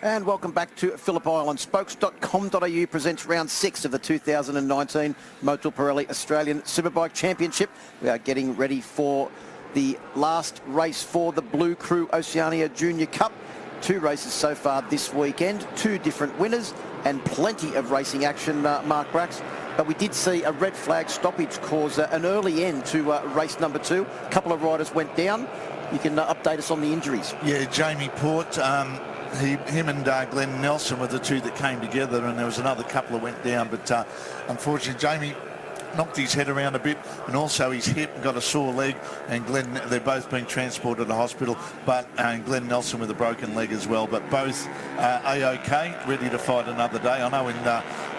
And welcome back to Phillip Island. Spokes.com.au presents round 6 of the 2019 Motul Pirelli Australian Superbike Championship. We are getting ready for the last race for the Blue Crew Oceania Junior Cup. 2 races so far this weekend, 2 different winners and plenty of racing action, Mark Brax. But we did see a red flag stoppage cause an early end to race number 2. A couple of riders went down. You can update us on the injuries. Yeah, Jamie Port, him and Glenn Nelson were the 2 that came together, and there was another couple that went down. But unfortunately, Jamie knocked his head around a bit, and also his hip, and got a sore leg. And Glenn, they're both being transported to hospital, but Glenn Nelson with a broken leg as well. But both A-OK, ready to fight another day. I know in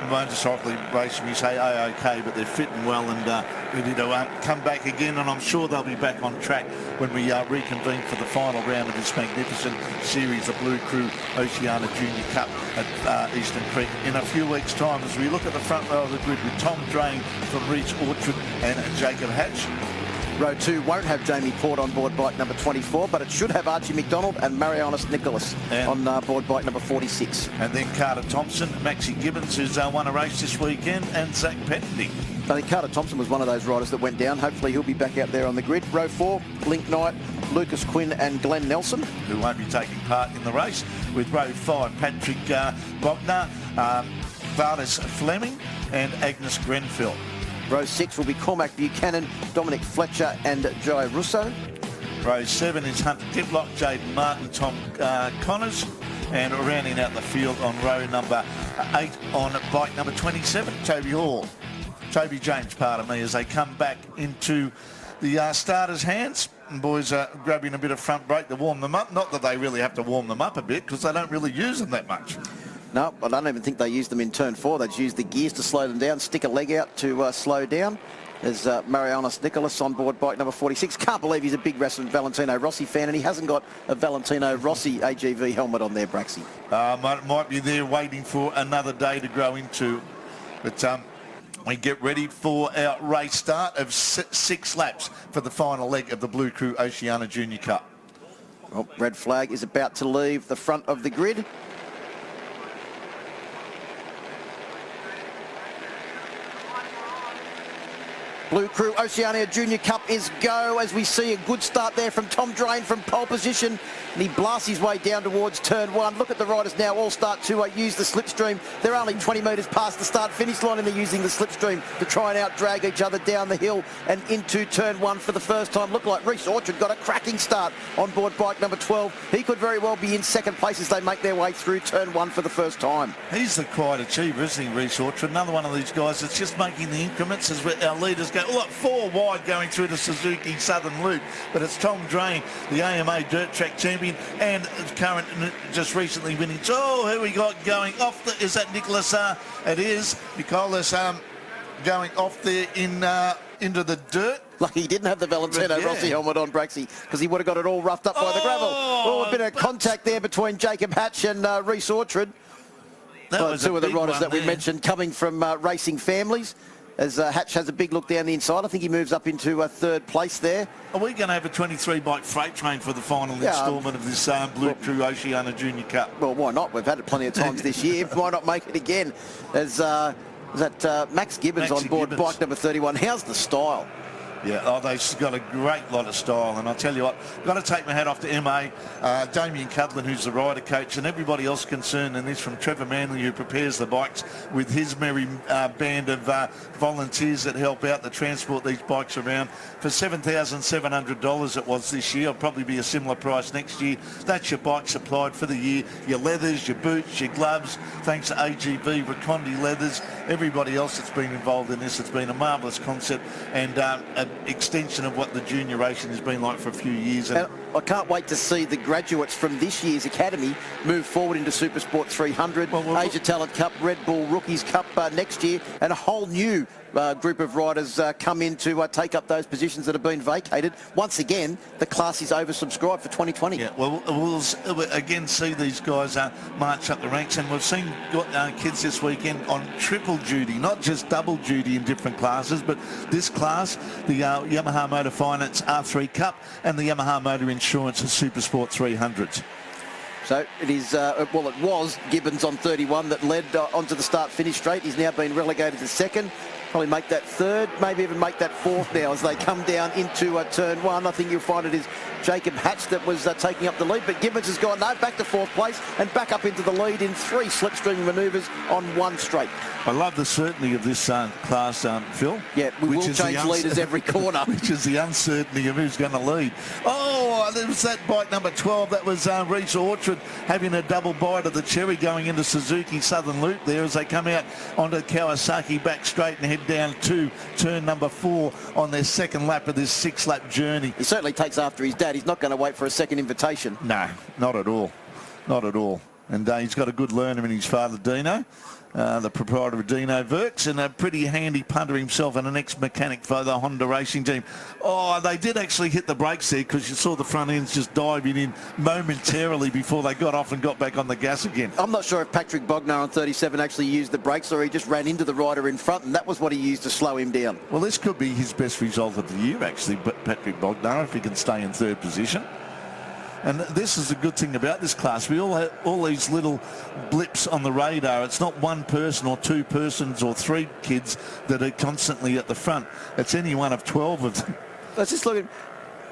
motorcycle racing you say A-OK, but they're fit and well and ready to come back again. And I'm sure they'll be back on track when we reconvene for the final round of this magnificent series, the Blue Crew Oceania Junior Cup at Eastern Creek in a few weeks' time, as we look at the front row of the grid with Tom Drain from Reach Orchard and Jacob Hatch. Row 2 won't have Jamie Port on board bike number 24, but it should have Archie McDonald and Marianus Nicholas on board bike number 46. And then Carter Thompson, Maxie Gibbons, who's won a race this weekend, and Zach Pettendy. I think Carter Thompson was one of those riders that went down. Hopefully he'll be back out there on the grid. Row 4, Link Knight, Lucas Quinn and Glenn Nelson, who won't be taking part in the race. With row 5, Patrick Bogner, Valdis Fleming and Agnes Grenfell. Row 6 will be Cormac Buchanan, Dominic Fletcher and Jai Russo. Row 7 is Hunter Diplock, Jaden Martin, Tom Connors. And rounding out the field on row number 8 on bike number 27, Toby James, pardon me, as they come back into the starters' hands. And boys are grabbing a bit of front brake to warm them up. Not that they really have to warm them up a bit, because they don't really use them that much. No, I don't even think they use them in turn 4. They just use the gears to slow them down, stick a leg out to slow down. There's Marianus Nicholas on board bike number 46. Can't believe he's a big Valentino Rossi fan, and he hasn't got a Valentino Rossi AGV helmet on there, Braxy. Might be there waiting for another day to grow into. But we get ready for our race start of 6 laps for the final leg of the Blue Crew Oceania Junior Cup. Well, red flag is about to leave the front of the grid. Blue Crew Oceania Junior Cup is go, as we see a good start there from Tom Drain from pole position, and he blasts his way down towards turn 1. Look at the riders now all start to use the slipstream. They're only 20 metres past the start-finish line, and they're using the slipstream to try and out-drag each other down the hill and into turn 1 for the first time. Look like Reese Orchard got a cracking start on board bike number 12. He could very well be in second place as they make their way through turn 1 for the first time. He's the quiet achiever, isn't he, Reese Orchard? Another one of these guys that's just making the increments as our leaders go. Look, 4 wide going through the Suzuki Southern Loop, but it's Tom Drain, the AMA Dirt Track champion and current just recently winning. Oh, who we got going off the, is that Nicholas? It is Nicholas going off there into the dirt. Lucky he didn't have the Valentino Rossi helmet on, Braxy, because he would have got it all roughed up by the gravel. Oh, a bit of contact there between Jacob Hatch and Reese Orchard. That was 2 of the riders that we there mentioned coming from racing families. As Hatch has a big look down the inside. I think he moves up into 3rd place there. Are we going to have a 23-bike freight train for the final instalment of this Blue Crew Oceania Junior Cup? Well, why not? We've had it plenty of times this year. Why not make it again? As Max Gibbons on board bike number 31. How's the style? Yeah, they've got a great lot of style, and I tell you what, I've got to take my hat off to MA, Damien Cudlin, who's the rider coach, and everybody else concerned in this, from Trevor Manley, who prepares the bikes with his merry band of volunteers that help out to transport these bikes around. For $7,700 it was this year. It'll probably be a similar price next year. That's your bike supplied for the year. Your leathers, your boots, your gloves, thanks to AGV, Racondi Leathers, everybody else that's been involved in this. It's been a marvellous concept and an extension of what the junior racing has been like for a few years. And I can't wait to see the graduates from this year's academy move forward into Supersport 300, Asia Talent Cup, Red Bull Rookies Cup next year, and a whole new group of riders come in to take up those positions that have been vacated. Once again, the class is oversubscribed for 2020. Yeah, well, we'll again see these guys march up the ranks, and we've seen kids this weekend on triple duty, not just double duty in different classes, but this class, the Yamaha Motor Finance R3 Cup and the Yamaha Motor Insurance Supersport 300s. So it is, well, it was Gibbons on 31 that led onto the start-finish straight. He's now been relegated to second. Probably make that third, maybe even make that fourth now as they come down into turn one. I think you'll find it is Jacob Hatch that was taking up the lead, but Gibbons has gone back to fourth place and back up into the lead in 3 slipstream manoeuvres on 1 straight. I love the certainty of this class, Phil. Yeah, we will change leaders every corner. Which is the uncertainty of who's going to lead. Oh, there was that bike number 12. That was Reese Orchard having a double bite of the cherry going into Suzuki Southern Loop there as they come out onto Kawasaki back straight and head down to turn number 4 on their second lap of this 6-lap journey. He certainly takes after his dad. He's not going to wait for a second invitation. No, not at all. Not at all. And he's got a good learner in his father, Dino. The proprietor of Dino Works, and a pretty handy punter himself and an ex-mechanic for the Honda racing team. Oh, they did actually hit the brakes there because you saw the front ends just diving in momentarily before they got off and got back on the gas again. I'm not sure if Patrick Bognar on 37 actually used the brakes or he just ran into the rider in front, and that was what he used to slow him down. Well, this could be his best result of the year, actually, but Patrick Bognar, if he can stay in third position. And this is the good thing about this class. We all have all these little blips on the radar. It's not one person or 2 persons or 3 kids that are constantly at the front. It's any one of 12 of them. Let's just look at...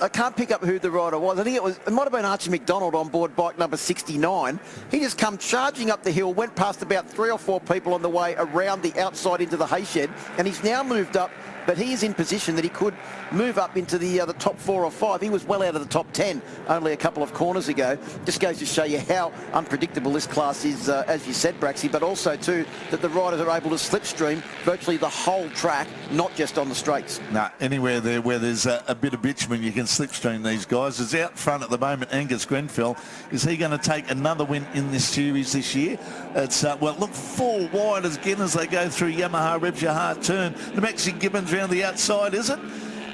I can't pick up who the rider was. I think it might have been Archie McDonald on board bike number 69. He just come charging up the hill, went past about 3 or 4 people on the way around the outside into the hay shed, and he's now moved up. But he is in position that he could move up into the top 4 or 5. He was well out of the top 10 only a couple of corners ago. Just goes to show you how unpredictable this class is, as you said, Braxy, but also, too, that the riders are able to slipstream virtually the whole track, not just on the straights. No, anywhere there where there's a bit of bitumen, you can slipstream these guys. Is out front at the moment, Angus Grenfell. Is he going to take another win in this series this year? It's, well, look 4 wide again as they go through Yamaha Rebshahar turn. The Maxi Gibbons around the outside, is it?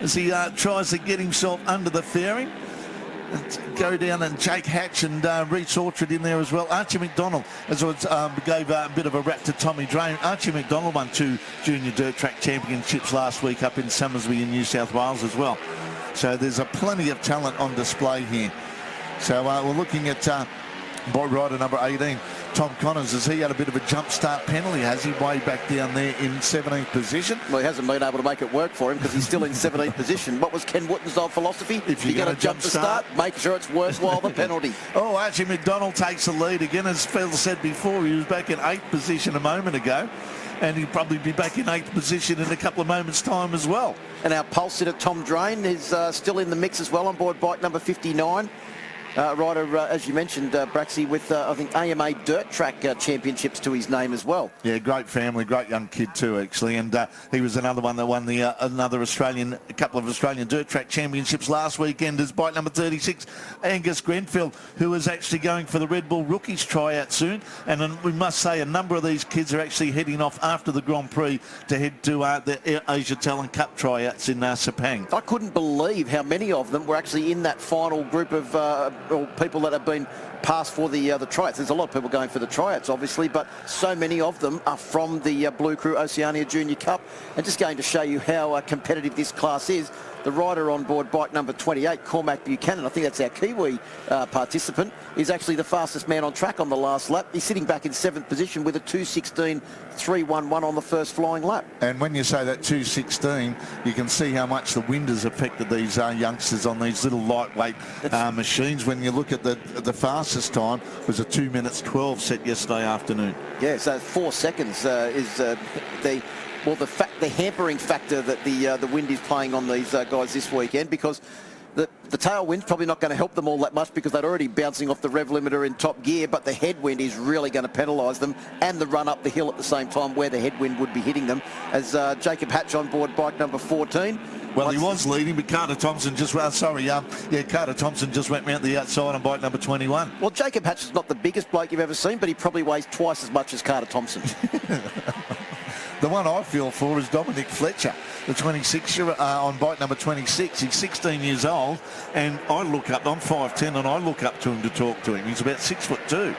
As he tries to get himself under the fairing. Go down, and Jake Hatch and Reese Orchard in there as well. Archie McDonald, as I gave a bit of a rap to Tommy Drain. Archie McDonald won 2 junior dirt track championships last week up in Summersby in New South Wales as well. So there's plenty of talent on display here. So we're looking at boy rider number 18, Tom Connors, as he had a bit of a jump start penalty, has he, way back down there in 17th position. Well, he hasn't been able to make it work for him because he's still in 17th position. What was Ken Wotton's old philosophy? If you're going to jump start, make sure it's worthwhile the penalty. Oh, Archie McDonald takes the lead again. As Phil said before, he was back in 8th position a moment ago, and he'll probably be back in 8th position in a couple of moments' time as well. And our pulse sitter, Tom Drain, is still in the mix as well on board bike number 59. Rider, as you mentioned, Braxy, with, I think, AMA Dirt Track Championships to his name as well. Yeah, great family, great young kid too, actually. And he was another one that won the a couple of Australian Dirt Track Championships last weekend as bike number 36, Angus Grenfell, who is actually going for the Red Bull Rookies tryout soon. And we must say a number of these kids are actually heading off after the Grand Prix to head to the Asia Talent Cup tryouts in Sepang. I couldn't believe how many of them were actually in that final group of people that have been passed for the tryouts. There's a lot of people going for the tryouts, obviously, but so many of them are from the Blue Crew Oceania Junior Cup. And just going to show you how competitive this class is, the rider on board bike number 28, Cormac Buchanan, I think that's our Kiwi participant, is actually the fastest man on track on the last lap. He's sitting back in 7th position with a 2:16.311 on the first flying lap. And when you say that 2:16, you can see how much the wind has affected these youngsters on these little lightweight machines. When you look at the fastest time was a 2 minutes 12 set yesterday afternoon. Yeah, so 4 seconds is the hampering factor that the wind is playing on these guys this weekend, because the tailwind's probably not going to help them all that much because they're already bouncing off the rev limiter in top gear, but the headwind is really going to penalise them, and the run up the hill at the same time where the headwind would be hitting them, as Jacob Hatch on board bike number 14. Well, he was leading, but Carter Thompson just Carter Thompson just went round the outside on bike number 21. Well, Jacob Hatch is not the biggest bloke you've ever seen, but he probably weighs twice as much as Carter Thompson. The one I feel for is Dominic Fletcher, the 26-year on bike number 26. He's 16 years old, and I'm 5'10", and I look up to him to talk to him. He's about 6'2".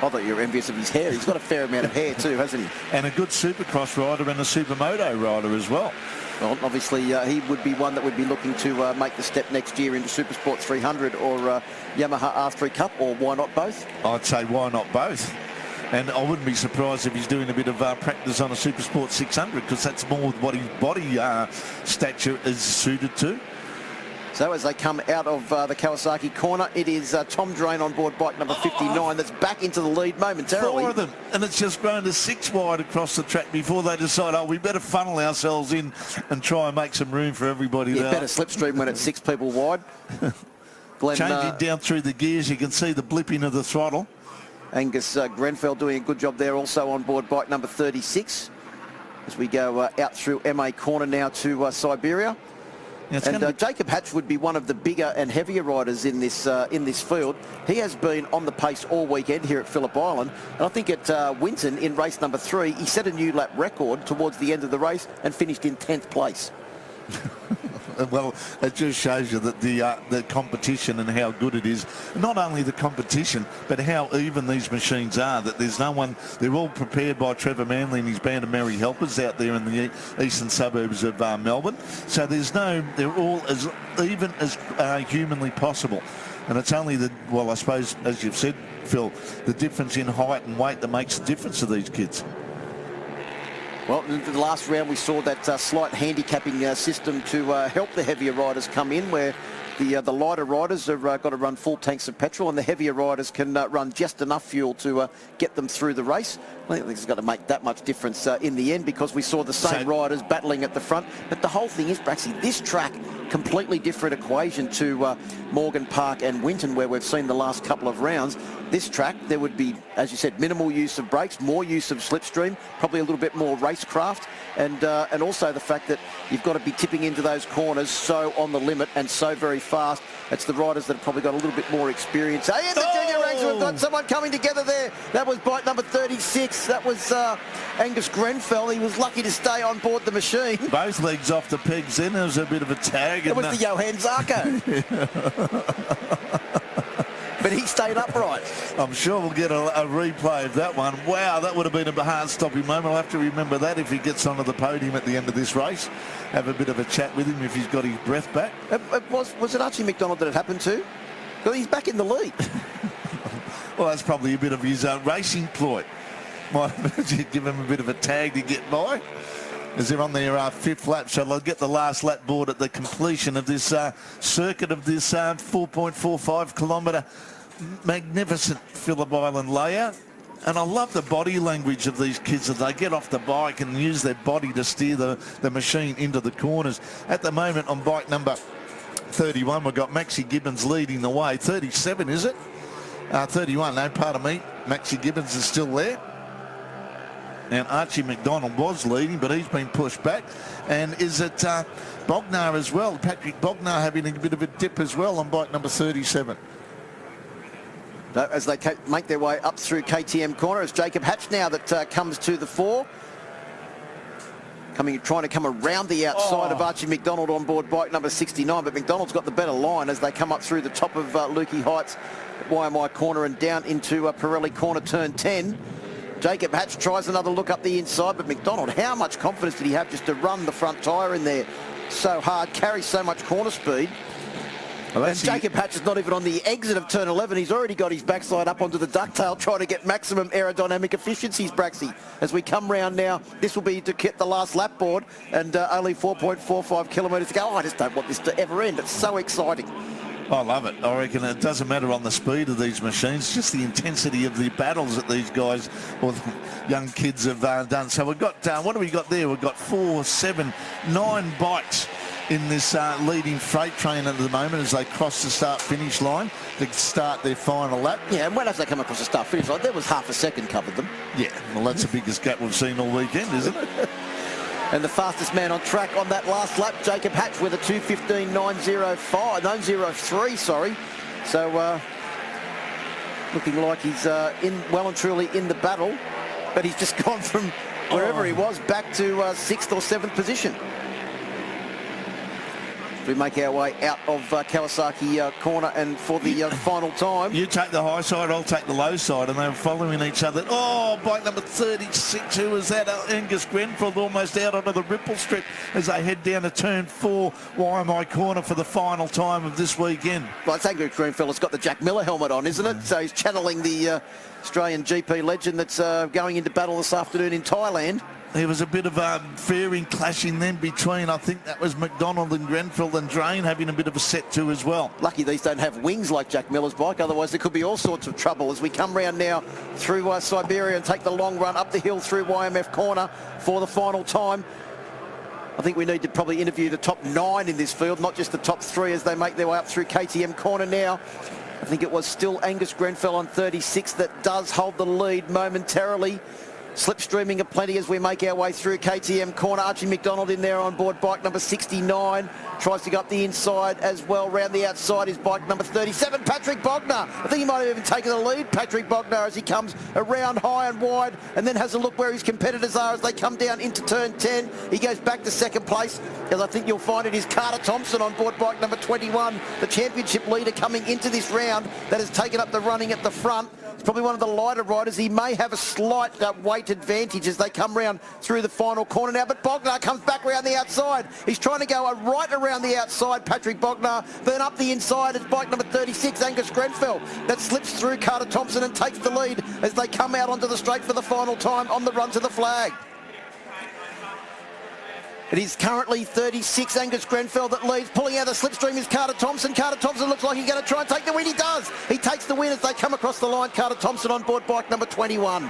I thought you were envious of his hair. He's got a fair amount of hair too, hasn't he? And a good supercross rider and a supermoto rider as well. Well, obviously, he would be one that would be looking to make the step next year into Supersport 300 or Yamaha R3 Cup, or why not both? I'd say why not both? And I wouldn't be surprised if he's doing a bit of practice on a Supersport 600, because that's more what his body stature is suited to. So as they come out of the Kawasaki corner, it is Tom Drain on board bike number 59 that's back into the lead momentarily. 4 of them, and it's just grown to 6 wide across the track before they decide, oh, we better funnel ourselves in and try and make some room for everybody. Yeah, better slipstream when it's 6 people wide. Glenn, changing down through the gears, you can see the blipping of the throttle. Angus Grenfell doing a good job there, also on board bike number 36. As we go out through MA corner now to Siberia. And Jacob Hatch would be one of the bigger and heavier riders in this field. He has been on the pace all weekend here at Phillip Island. And I think at Winton in race number 3, he set a new lap record towards the end of the race and finished in 10th place. Well, it just shows you that the competition and how good it is. Not only the competition, but how even these machines are. That there's no one. They're all prepared by Trevor Manley and his band of merry helpers out there in the eastern suburbs of Melbourne. So there's no. They're all as even as humanly possible. And it's only I suppose, as you've said, Phil, the difference in height and weight that makes the difference to these kids. Well, in the last round we saw that slight handicapping system to help the heavier riders come in, where the lighter riders have got to run full tanks of petrol and the heavier riders can run just enough fuel to get them through the race. I think it's got to make that much difference in the end, because we saw the same riders battling at the front. But the whole thing is, Braxy, this track, completely different equation to Morgan Park and Winton, where we've seen the last couple of rounds. This track, there would be, as you said, minimal use of brakes, more use of slipstream, probably a little bit more racecraft, and also the fact that you've got to be tipping into those corners so on the limit and so very fast. It's the riders that have probably got a little bit more experience. Hey, in the junior ranks, we've got someone coming together there. That was bike number 36. That was Angus Grenfell. He was lucky to stay on board the machine. Both legs off the pegs then. There was a bit of a tag. It was the Johan Zarco. But he stayed upright. I'm sure we'll get a replay of that one. Wow, that would have been a heart-stopping moment. I'll have to remember that if he gets onto the podium at the end of this race. Have a bit of a chat with him if he's got his breath back. Was it Archie McDonald that it happened to? Well, he's back in the lead. Well, that's probably a bit of his racing ploy. Might give him a bit of a tag to get by. As they're on their 5th lap, so they'll get the last lap board at the completion of this circuit of this 4.45 kilometre magnificent Phillip Island layout. And I love the body language of these kids as they get off the bike and use their body to steer the machine into the corners. At the moment on bike number 31, we've got Maxie Gibbons leading the way. 37, is it? 31, no, pardon me. Maxie Gibbons is still there. And Archie McDonald was leading, but he's been pushed back. And is it Bognar as well? Patrick Bognar having a bit of a dip as well on bike number 37. As they make their way up through KTM corner, it's Jacob Hatch now that comes to the fore. Trying to come around the outside of Archie McDonald on board bike number 69, but McDonald's got the better line as they come up through the top of Lukey Heights, YMI corner, and down into Pirelli corner turn 10. Jacob Hatch tries another look up the inside, but McDonald, how much confidence did he have just to run the front tyre in there so hard, carry so much corner speed? Well, and Jacob Hatch is not even on the exit of turn 11. He's already got his backside up onto the ducktail, trying to get maximum aerodynamic efficiencies, Braxy. As we come round now, this will be to get the last lap board, and only 4.45 kilometres to go. I just don't want this to ever end. It's so exciting. I love it. I reckon it doesn't matter on the speed of these machines, just the intensity of the battles that these guys or the young kids have done. So we've got, what do we got there? We've got 4, 7, 9 bikes in this leading freight train at the moment as they cross the start-finish line to start their final lap. Yeah, and when as they come across the start-finish line, there was half a second covered them. Yeah, well, that's the biggest gap we've seen all weekend, isn't it? And the fastest man on track on that last lap, Jacob Hatch, with a 2:15.903, sorry. So looking like he's well and truly in the battle, but he's just gone from wherever he was back to 6th or 7th position. We make our way out of Kawasaki corner and for the final time. You take the high side, I'll take the low side, and they're following each other. Oh, bike number 36, who was that? Angus Grenfell almost out onto the ripple strip as they head down to turn 4, YMI corner for the final time of this weekend. Well, it's Angus Grenfell. It's got the Jack Miller helmet on, isn't it? So he's channeling the Australian GP legend that's going into battle this afternoon in Thailand. There was a bit of fairing clashing then between, I think that was McDonald and Grenfell, and Drain having a bit of a set to as well. Lucky these don't have wings like Jack Miller's bike, otherwise there could be all sorts of trouble as we come round now through Siberia and take the long run up the hill through YMF corner for the final time. I think we need to probably interview the top 9 in this field, not just the top 3 as they make their way up through KTM corner now. I think it was still Angus Grenfell on 36 that does hold the lead momentarily. Slipstreaming aplenty as we make our way through KTM corner. Archie McDonald in there on board bike number 69. Tries to go up the inside as well. Round the outside is bike number 37, Patrick Bogner. I think he might have even taken the lead, Patrick Bogner, as he comes around high and wide and then has a look where his competitors are as they come down into turn 10. He goes back to second place, as I think you'll find it is Carter Thompson on board bike number 21, the championship leader coming into this round that has taken up the running at the front. It's probably one of the lighter riders. He may have a slight weight advantage as they come round through the final corner now, but Bogner comes back around the outside. He's trying to go right around the outside, Patrick Bogner, then up the inside is bike number 36, Angus Grenfell, that slips through Carter Thompson and takes the lead as they come out onto the straight for the final time on the run to the flag. It is currently 36, Angus Grenfell that leads. Pulling out the slipstream is Carter Thompson. Carter Thompson looks like he's going to try and take the win. He does. He takes the win as they come across the line. Carter Thompson on board bike number 21.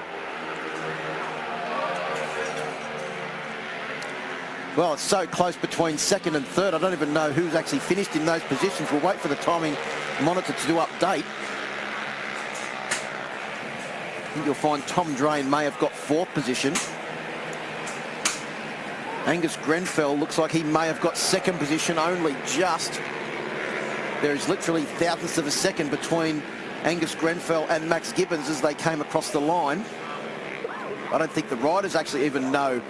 Well, it's so close between second and third. I don't even know who's actually finished in those positions. We'll wait for the timing monitor to update. I think you'll find Tom Drain may have got 4th position. Angus Grenfell looks like he may have got 2nd position only just. There is literally thousandths of a second between Angus Grenfell and Max Gibbons as they came across the line. I don't think the riders actually even know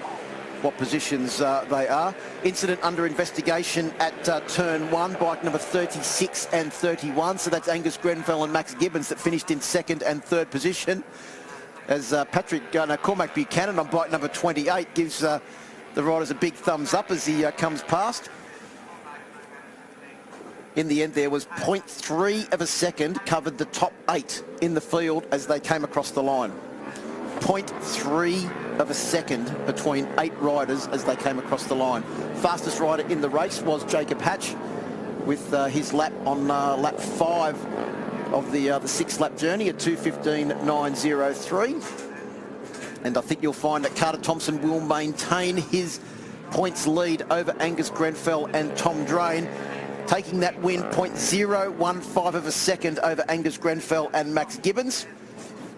what positions they are. Incident under investigation at turn 1, bike number 36 and 31. So that's Angus Grenfell and Max Gibbons that finished in 2nd and 3rd position. As Cormac Buchanan on bike number 28 gives the riders a big thumbs up as he comes past. In the end, there was 0.3 of a second covered the top 8 in the field as they came across the line. 0.3 of a second between 8 riders as they came across the line. Fastest rider in the race was Jacob Hatch with his lap on lap 5 of the 6-lap journey at 2:15.903. And I think you'll find that Carter Thompson will maintain his points lead over Angus Grenfell and Tom Drain, taking that win 0.015 of a second over Angus Grenfell and Max Gibbons.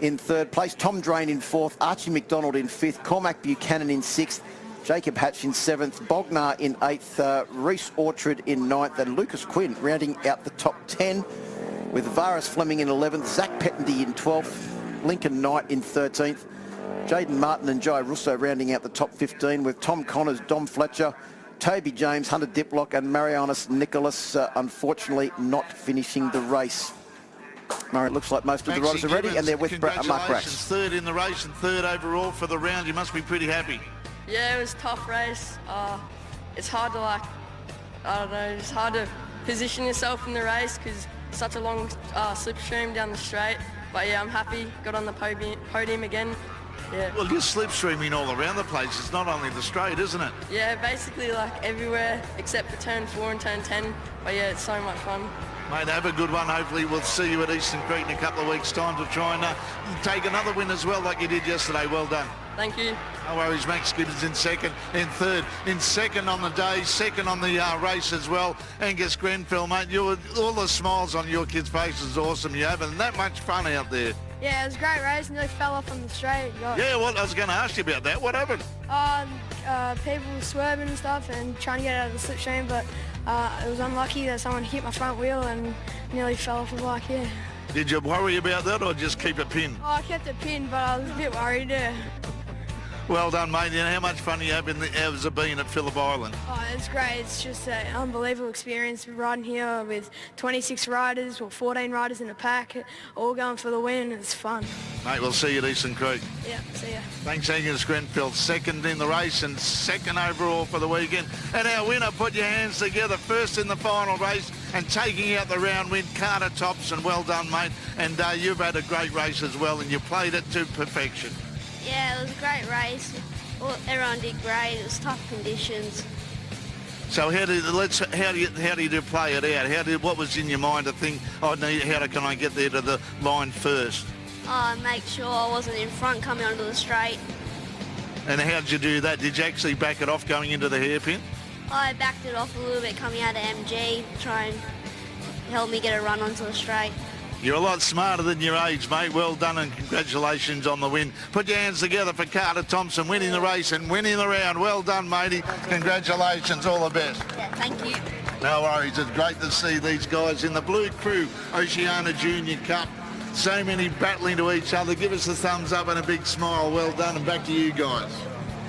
In 3rd place, Tom Drain in 4th, Archie McDonald in 5th, Cormac Buchanan in 6th, Jacob Hatch in 7th, Bogner in 8th, Reece Orchard in 9th, and Lucas Quinn rounding out the top 10, with Varis Fleming in 11th, Zach Pettendy in 12th, Lincoln Knight in 13th, Jaden Martin and Jai Russo rounding out the top 15, with Tom Connors, Dom Fletcher, Toby James, Hunter Diplock and Marianus Nicholas unfortunately not finishing the race. Murray, it looks like most of the riders are ready and they're with Mark Brax. 3rd in the race and 3rd overall for the round. You must be pretty happy. Yeah, it was a tough race. It's hard to it's hard to position yourself in the race because it's such a long slipstream down the straight. But yeah, I'm happy, got on the podium again. Yeah. Well, you're slipstreaming all around the place. It's not only the straight, isn't it? Yeah, basically like everywhere except for turn 4 and turn 10. But yeah, it's so much fun. Mate, have a good one. Hopefully we'll see you at Eastern Creek in a couple of weeks' time to try and take another win as well like you did yesterday. Well done. Thank you. No worries, Max Gibbons in 2nd, in 3rd, in 2nd on the day, 2nd on the race as well. Angus Grenfell, mate, all the smiles on your kids' faces is awesome. You're having that much fun out there. Yeah, it was a great race. Nearly fell off on the straight. Yeah, well, I was going to ask you about that. What happened? People were swerving and stuff and trying to get out of the slipstream, but it was unlucky that someone hit my front wheel and nearly fell off the bike, yeah. Did you worry about that or just keep it pinned? Oh, I kept it pinned, but I was a bit worried, yeah. Well done, mate. And how much fun are you having? How's it been at Phillip Island? Oh, it's great. It's just an unbelievable experience riding here with 26 riders or 14 riders in a pack, all going for the win. It's fun. Mate, we'll see you at Eastern Creek. Yeah, see ya. Thanks, Angus Grenfell, second in the race and second overall for the weekend. And our winner, put your hands together, first in the final race and taking out the round win, Carter Thompson. Well done, mate. And you've had a great race as well, and you played it to perfection. Yeah, it was a great race. Well, everyone did great. It was tough conditions. So how do you play it out? What was in your mind to think, how can I get there to the line first? Make sure I wasn't in front coming onto the straight. And how did you do that? Did you actually back it off going into the hairpin? I backed it off a little bit coming out of MG, try and help me get a run onto the straight. You're a lot smarter than your age, mate. Well done and congratulations on the win. Put your hands together for Carter Thompson, winning the race and winning the round. Well done, matey. Congratulations, all the best. Yeah, thank you. No worries. It's great to see these guys in the Blue Crew Oceania Junior Cup. So many battling to each other. Give us a thumbs up and a big smile. Well done, and back to you guys.